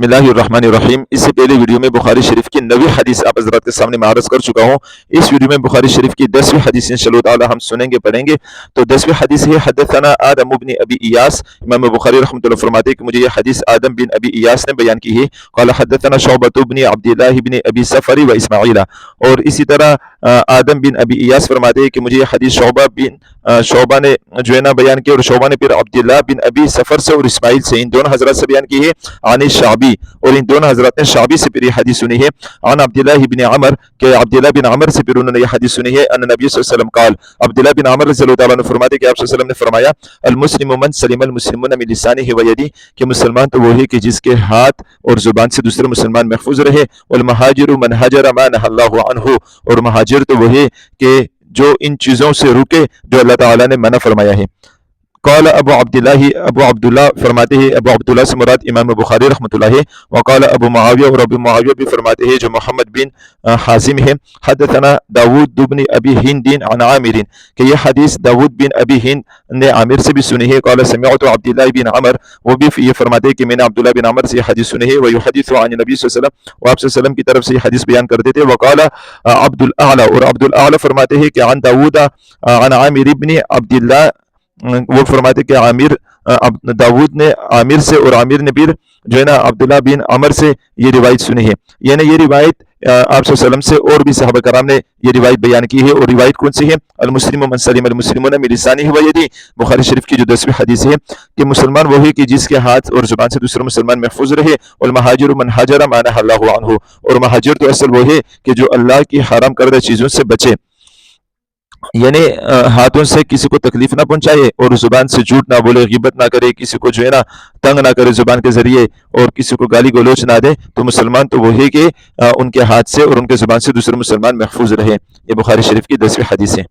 بسم اللہ الرحمن الرحیم۔ اس سے پہلے ویڈیو میں بخاری شریف کی 9ویں حدیث آپ حضرات کے سامنے معرض کر چکا ہوں۔ اس ویڈیو میں بخاری شریف کی 10ویں حدیث انشاءاللہ تعالی ہم سنیں گے، پڑھیں گے۔ تو 10ویں حدیث ہے حدثنا آدم بن ابی ایاس۔ امام بخاری رحمۃ اللہ فرماتے ہیں کہ مجھے یہ حدیث آدم بن ابی ایاس نے بیان کی ہے۔ قال حدثنا شعبۃ بن عبد اللہ بن ابی سفر و اسماعیل، اور اسی طرح آدم بن ابی ایاس فرماتے ہیں کہ مجھے یہ حدیث شعبہ نے جو ہے نا بیان کی، اور شعبہ نے پھر عبداللہ بن ابی سفر سے اور اسماعیل سے، ان دونوں حضرات سے بیان کی ہے۔ عن شعبی، اور ان دونوں حضرات نے شعبی سے پھر یہ حدیث سنی ہے۔ عن عبداللہ بن عمر، کہ عبداللہ بن عمر سے پھر انہوں نے یہ حدیث سنی ہے۔ ان نبی صلی اللہ علیہ وسلم قال، عبداللہ بن عمر رضی اللہ تعالیٰ عنہ فرماتے کہ آپ صلی اللہ علیہ وسلم نے فرمایا المسلم من سلم المسلمون من لسانه و یدہ، کہ مسلمان تو وہی کہ جس کے ہاتھ اور زبان سے دوسرے مسلمان محفوظ رہے۔ والمہاجر من ہجر ما نہى اللہ عنہ، اور مہاجر تو وہی کہ جو ان چیزوں سے رکے جو اللہ تعالیٰ نے منع فرمایا ہے۔ قال ابو عبداللہ فرماتے ہیں، ابو عبداللہ سے مراد امام بخاری رحمۃ اللہ ہے۔ وقال ابو معاویہ، اور ابو معاویہ بھی فرماتے ہیں جو محمد بن حازم ہے۔ حدثنا داود بن ابی ہند عن عامر، کہ یہ حدیث داود بن ابی ہند نے عامر سے بھی سنی ہے۔ قال سمعت عبداللہ بن عمر، وہ بھی یہ فرماتے ہیں کہ میں نے عبداللہ بن عمر سے یہ حدیث سنی ہے۔ ویحدث عن نبی صلی اللہ علیہ وسلم، وہ آپ صلی اللہ علیہ وسلم کی طرف سے یہ حدیث بیان کرتے تھے۔ وقال عبد الاعلی، اور عبد الاعلی فرماتے ہیں کہ عن داود عن عامر بن عبداللہ، وہ فرماتے کہ داود نے عامر سے، اور عامر نے پھر جو ہے نا عبداللہ بن عمر سے یہ روایت سنی ہے۔ یعنی یہ روایت آپ صلی اللہ علیہ وسلم سے اور بھی صحابہ کرام نے یہ روایت بیان کی ہے۔ اور روایت کون سی ہے؟ المسلم من سلم المسلمون من لسانه و یدہ، بخاری شریف کی جو 10ویں حدیث ہے کہ مسلمان وہی کہ جس کے ہاتھ اور زبان سے دوسرے مسلمان محفوظ رہے۔ والمہاجر من ہجر ما نہى اللہ عنہ، اور مہاجر تو اصل وہ ہے کہ جو اللہ کی حرام کردہ چیزوں سے بچے، یعنی ہاتھوں سے کسی کو تکلیف نہ پہنچائے، اور زبان سے جھوٹ نہ بولے، غیبت نہ کرے، کسی کو جو ہے نا تنگ نہ کرے زبان کے ذریعے، اور کسی کو گالی گلوچ نہ دے۔ تو مسلمان تو وہی کہ ان کے ہاتھ سے اور ان کے زبان سے دوسرے مسلمان محفوظ رہے۔ یہ بخاری شریف کی 10ویں حدیث ہے۔